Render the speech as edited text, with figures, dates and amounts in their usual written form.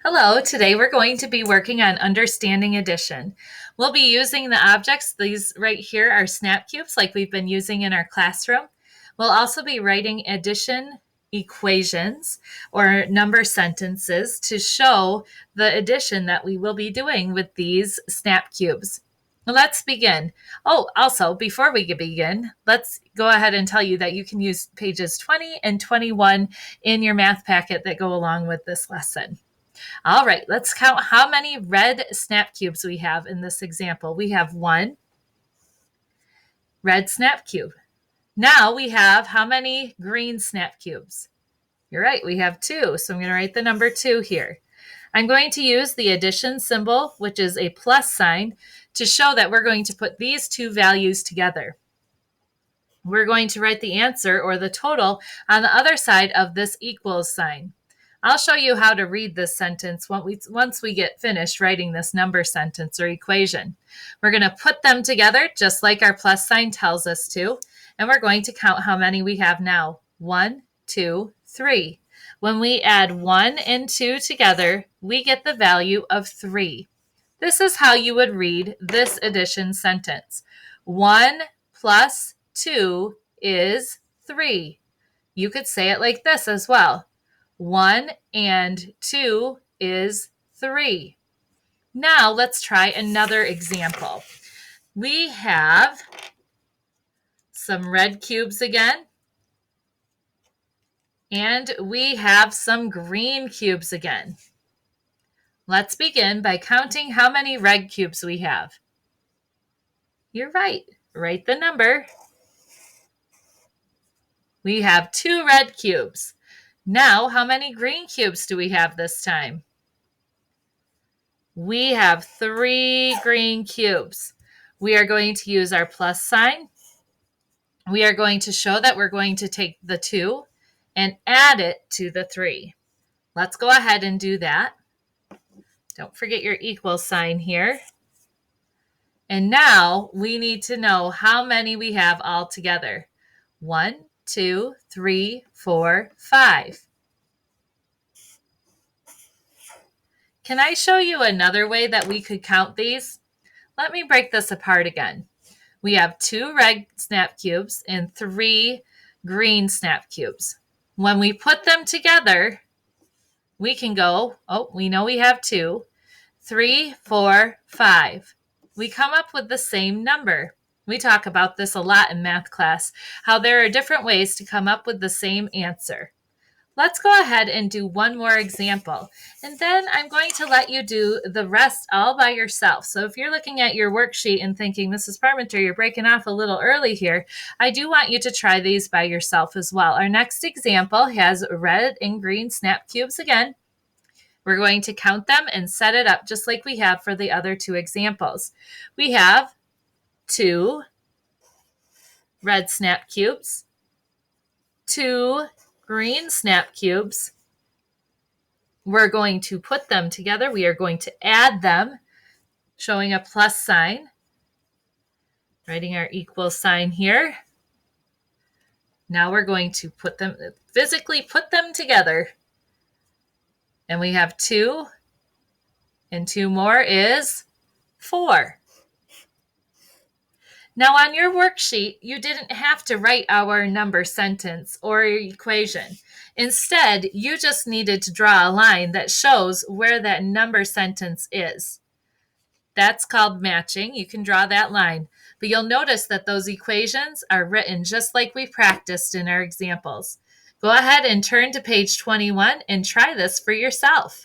Hello, today we're going to be working on understanding addition. We'll be using the objects. These right here are snap cubes like we've been using in our classroom. We'll also be writing addition equations or number sentences to show the addition that we will be doing with these snap cubes. Let's begin. Oh, also, before we begin, let's go ahead and tell you that you can use pages 20 and 21 in your math packet that go along with this lesson. All right, let's count how many red snap cubes we have in this example. We have one red snap cube. Now we have how many green snap cubes? You're right, we have two. So I'm going to write the number 2 here. I'm going to use the addition symbol, which is a plus sign, to show that we're going to put these two values together. We're going to write the answer or the total on the other side of this equals sign. I'll show you how to read this sentence once we get finished writing this number sentence or equation. We're going to put them together just like our plus sign tells us to, and we're going to count how many we have now. 1, 2, 3. When we add 1 and 2 together, we get the value of 3. This is how you would read this addition sentence. 1 plus 2 is 3. You could say it like this as well. 1 and 2 is 3. Now let's try another example. We have some red cubes again, and we have some green cubes again. Let's begin by counting how many red cubes we have. You're right. Write the number. We have 2 red cubes. Now, how many green cubes do we have this time? We have 3 green cubes. We are going to use our plus sign. We are going to show that we're going to take the 2 and add it to the 3. Let's go ahead and do that. Don't forget your equal sign here. And now we need to know how many we have all together. 1, 2, 3, 4, 5. Can I show you another way that we could count these? Let me break this apart again. We have 2 red snap cubes and 3 green snap cubes. When we put them together, we can go, we know we have 2, 3, 4, 5. We come up with the same number. We talk about this a lot in math class, how there are different ways to come up with the same answer. Let's go ahead and do one more example, and then I'm going to let you do the rest all by yourself. So if you're looking at your worksheet and thinking, Mrs. Parmenter, you're breaking off a little early here, I do want you to try these by yourself as well. Our next example has red and green snap cubes again. We're going to count them and set it up just like we have for the other 2 examples. We have 2 red snap cubes, 2 green snap cubes. We're going to put them together. We are going to add them, showing a plus sign, writing our equal sign here. Now we're going to physically put them together. And we have 2, and 2 more is 4. Now on your worksheet, you didn't have to write our number sentence or equation. Instead, you just needed to draw a line that shows where that number sentence is. That's called matching. You can draw that line. But you'll notice that those equations are written just like we practiced in our examples. Go ahead and turn to page 21 and try this for yourself.